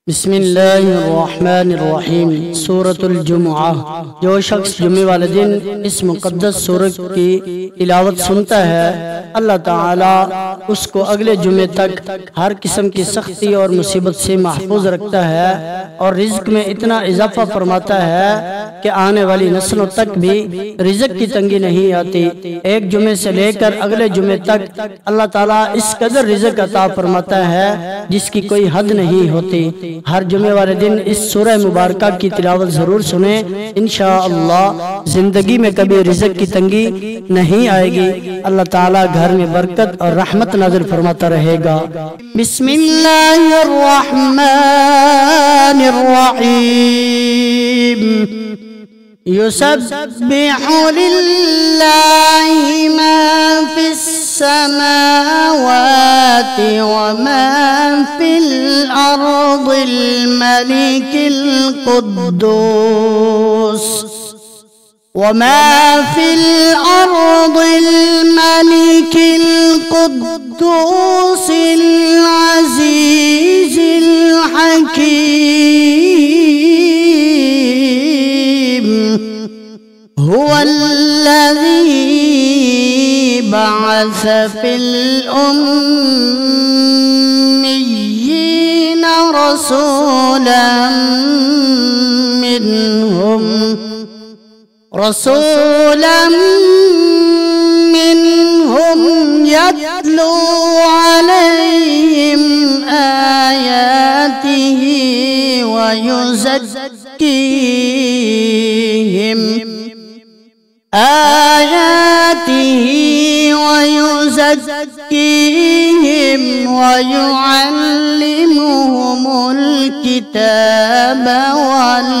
बिस्मिल्लाहिर्रहमानिर्रहीम। सूरतुल जुमुआ। जो शख्स जुम्मे वाले दिन इस मुक़द्दस सूरत की तिलावत सुनता है, अल्लाह ताला उसको अगले जुम्मे तक हर किस्म की सख्ती और मुसीबत से महफूज रखता है और रिज़्क में इतना इजाफा फरमाता है कि आने वाली नस्लों तक भी रिज़्क की तंगी नहीं आती। एक जुम्मे से लेकर अगले जुम्मे तक अल्लाह ताला इस कदर रिज़्क अता फरमाता है जिसकी कोई हद नहीं होती। हर जुम्मे वाले दिन इस सूरह मुबारका की तिलावत जरूर सुने, इंशाअल्लाह जिंदगी में कभी रिज़्क की तंगी नहीं आएगी। अल्लाह ताला घर में बरकत और रहमत नाज़िल फरमाता रहेगा। बिस्मिल्लाहिर्रहमानिर्रहीम। युसब्बिहु लिल्लाहि मा फिस समावाति व मा फिल अर्दिल मलिकिल कुद्दूस व मा फिल अर्दिल मलिकिल कुद्दूसिल अज़ीज़िल हकीम। हुवल्लज़ी बअस फिल उम्मिय्यीन रसूलन मिनहुम यत्लू अलैहिम आयातिही व युज़क्कीहिम व युअल्लिमुहुमुल किताब वल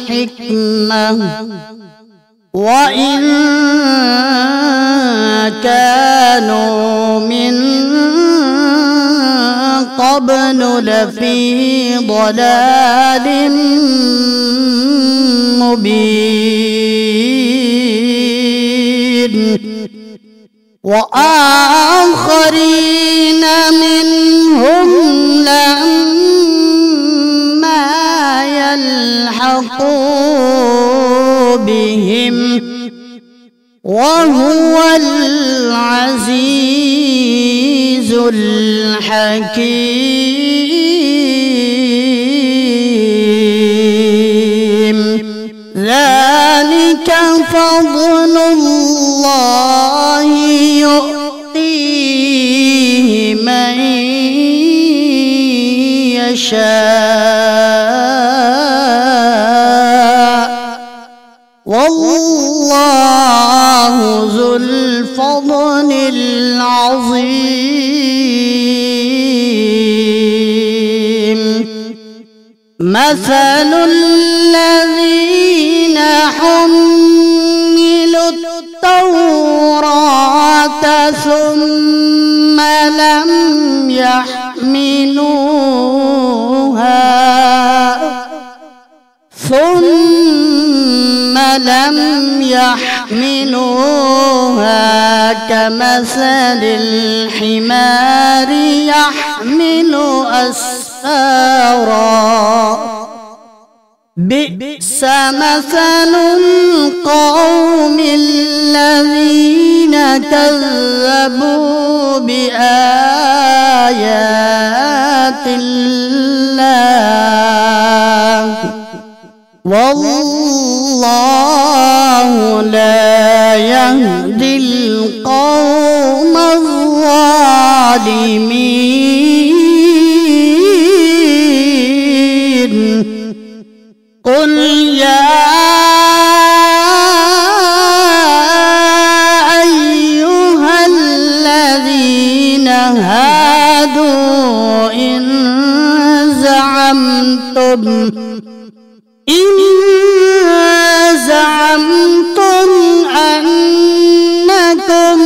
हिकमह व इन कानू मिन क़ब्लु लफ़ी ضलालिम मुबीन। व आख़रीन मिनहुम लम्मा यल्हक़ू बिहिम व हुवल अज़ीज़ुल हकीम। ज़ालिका फ़ज़्लुल्लाहि युअतीहि मन यशा वल्लाहु ज़ुल फ़ज़्लिल अज़ीम। मसलुल्लज़ीना हुम्मिलुत तौरात सुम्मा लम यहमिलूहा कमसलिल हिमारि यहमिलु अस्फ़ारा। बि'स मसलुल क़ौमिल्लज़ीना कज़्ज़बू बिआयातिल्लाह वल्लाहु ला यहदिल क़ौमज़ ज़ालिमीन। क़ुल या अय्युहल्लज़ीना हादू इन ज़अमतुम अन्नकुम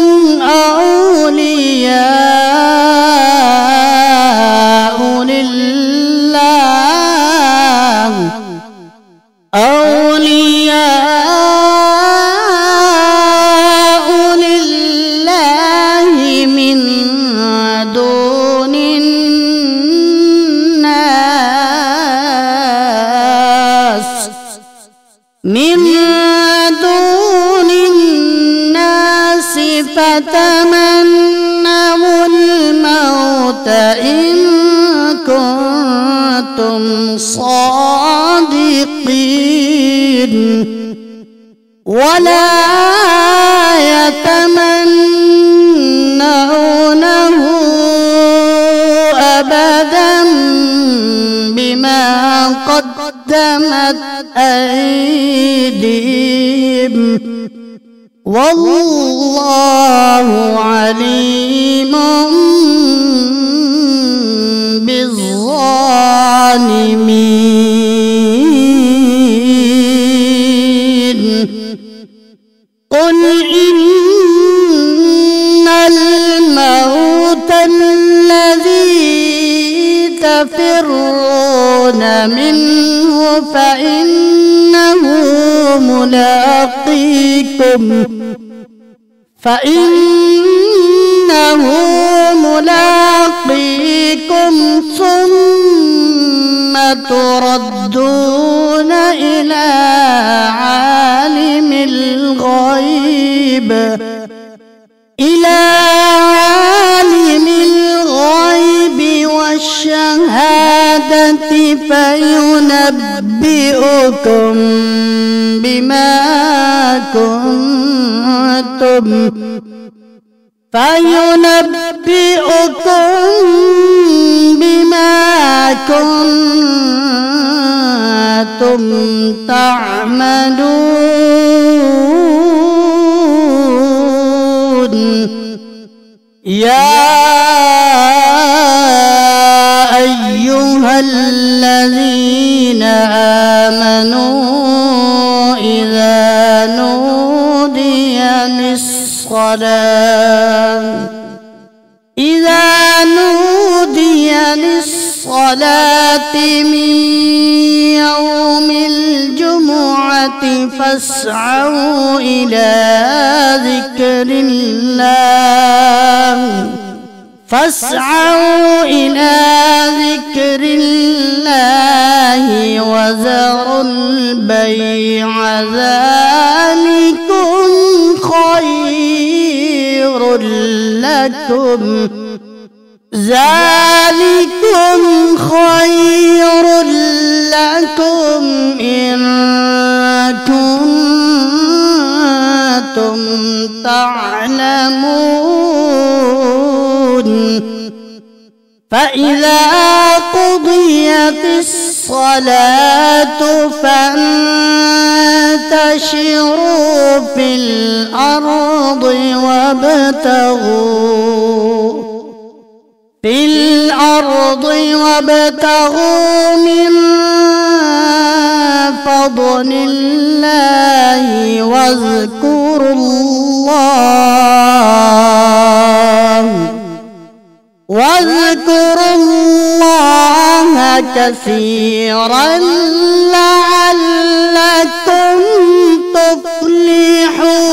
औलियाउ लिल्लाहि मिन दूनिन नास كنتم صادقين ولا يتمنونه أبدا بما قدمت أيديهم والله عليم بالظالمين. قل إن الموت الذي تفرون منه فإنه ملاقيكم ثم تردون إلى عالم الغيب والشهادة فينبئكم بما كنتم تعملون. يا أيها الذين آمنوا إذا نودي للصلاة من يوم الجمعة فاسعوا إلى ذكر الله وذروا البيع ذلكم خير لكم إن كنتم تعلمون. فإذا قضيت الصلاة فانتشروا في الأرض وابتغوا من فضل الله واذكروا الله كثيرا لعلكم تفلحون.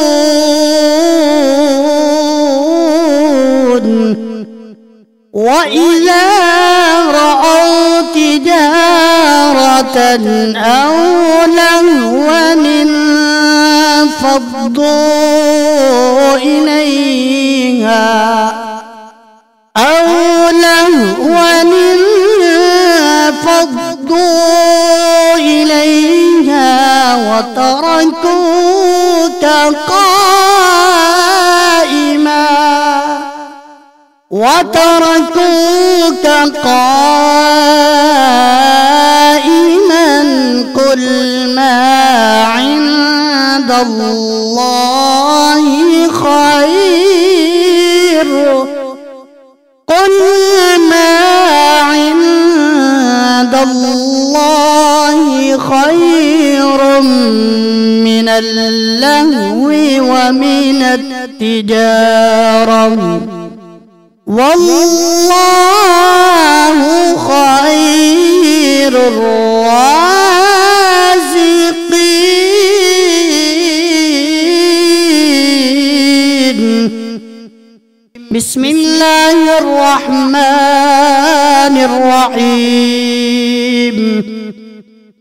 وإذا رأوا تجارة أو لهوا انفضوا إليها وتركوك قائما قل ما عند الله خير من اللهو ومن التجارة والله خير الرازقين. بسم الله الرحمن الرحيم.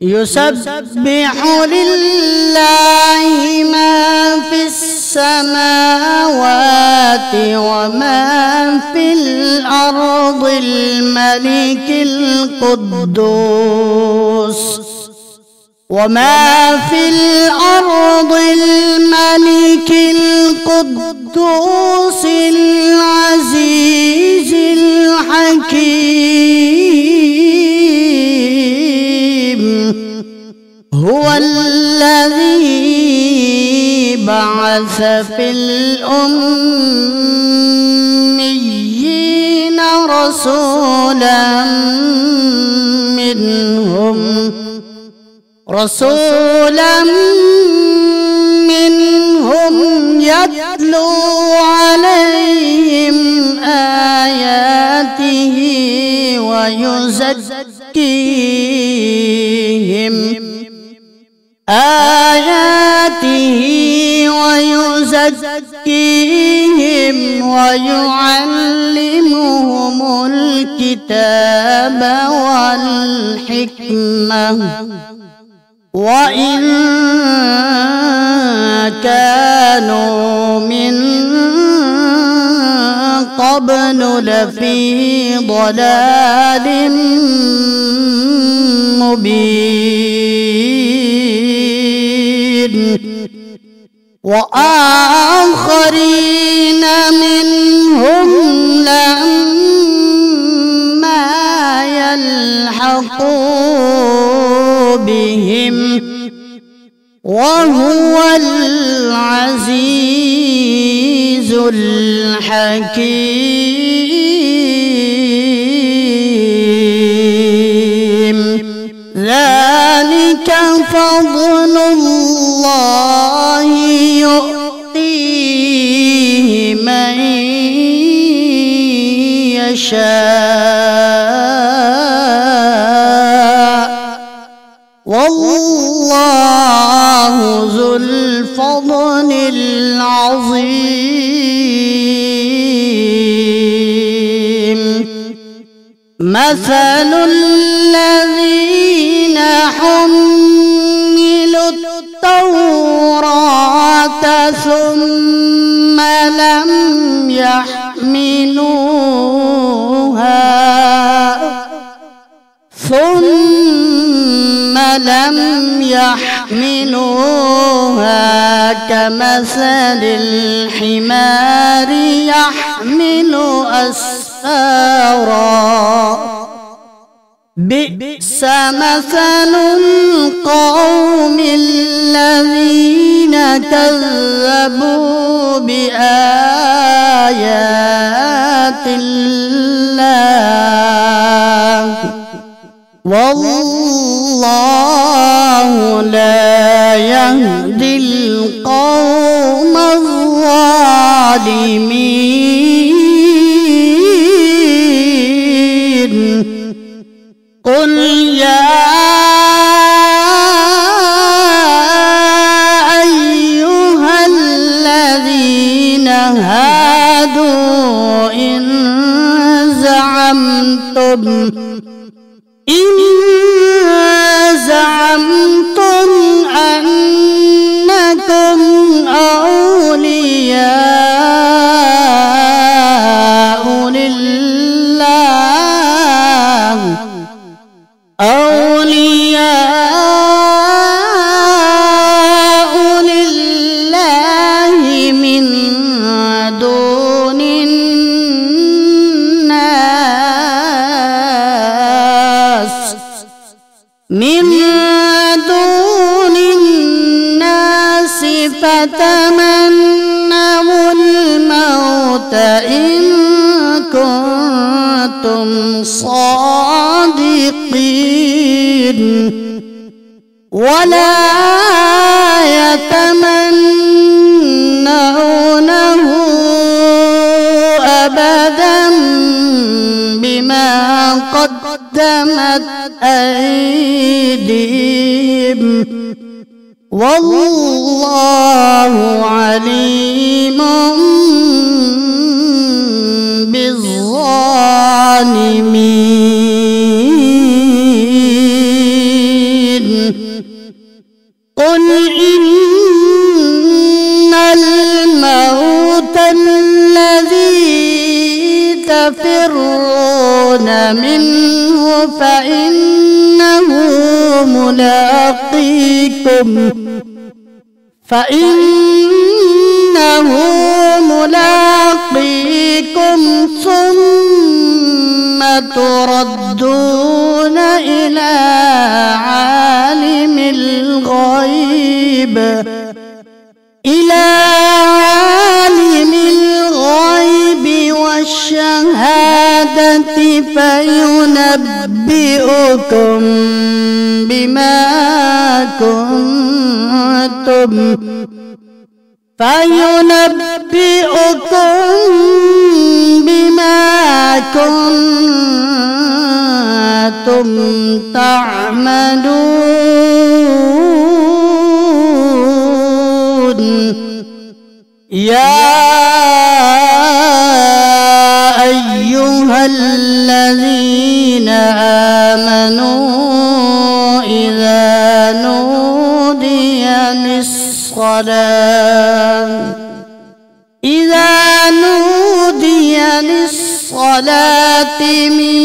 يسبح لله ما في السماوات السماوات وما في الأرض الملك القدوس وما في الأرض الملك القدوس العزيز الحكيم هو الذي بعث في الأميين رسولا منهم يتلو عليهم آياته ويزكيهم ويعلمهم الكتاب والحكمة وإن كانوا من قبل لفي ضلال مبين وآخرين منهم لما يلحقوا بهم وهو العزيز الحكيم ذلك فضل الله يؤتيه من يشاء والله ذو الفضل العظيم مثل الذين حملوا التوراة ثم لم يحملوها كمثل الحمار يحمل أسفارا بئس مثل القوم الذين كذبوا بآيات الله والله لا يهدي القوم الظالمين قل يا أيها الذين هادوا إن زعمتم أنكم أولياء لله من دون الناس فتمنوا الموت إن كنتم صادقين ولا يتمنونه أبدا بما قدمت أيديهم والله عليم بالظالمين قل إن تفرون منه فإنه ملاقيكم ثم تردون إلى عالم الغيب والشهادة فينبئكم بما كنتم تعملون. يا أيها الذين آمنوا إذا نودي للصلاة من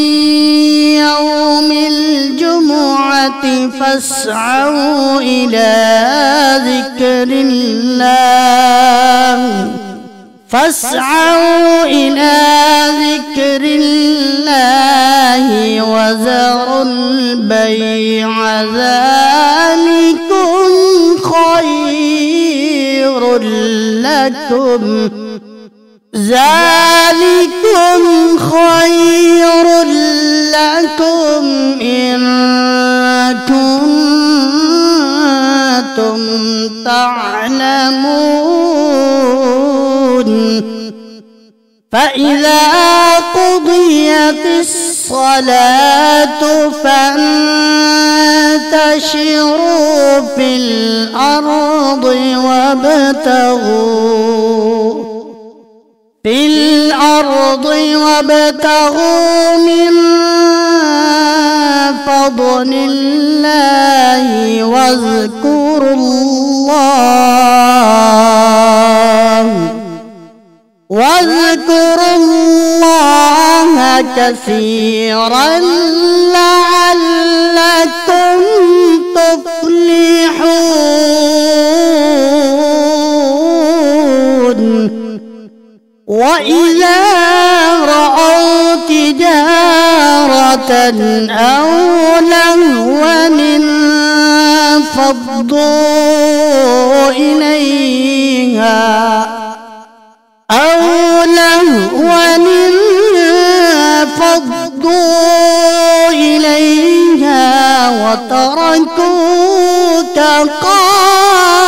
يوم الجمعة فاسعوا إلى ذكر الله وذروا البيع ذلكم خير لكم إن كنتم تعلمون. فإذا قضيت الصلاة فانتشروا في الأرض وابتغوا من فضل الله واذكروا الله كثيرا لعلكم تفلحون. وإذا رأوا تجارة أو لهوا انفضوا إليها وتركوك قائما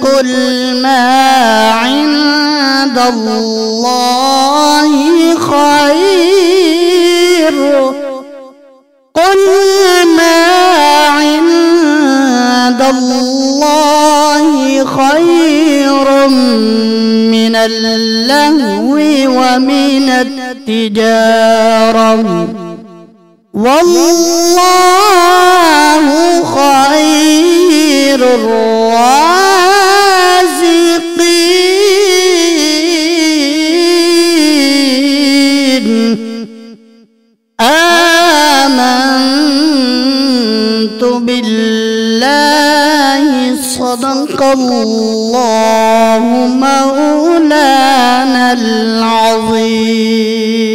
قل ما عند الله خير من اللهو ومن التجارة والله خير الرازقين. آمنت بالله صدق الله مولانا العظيم.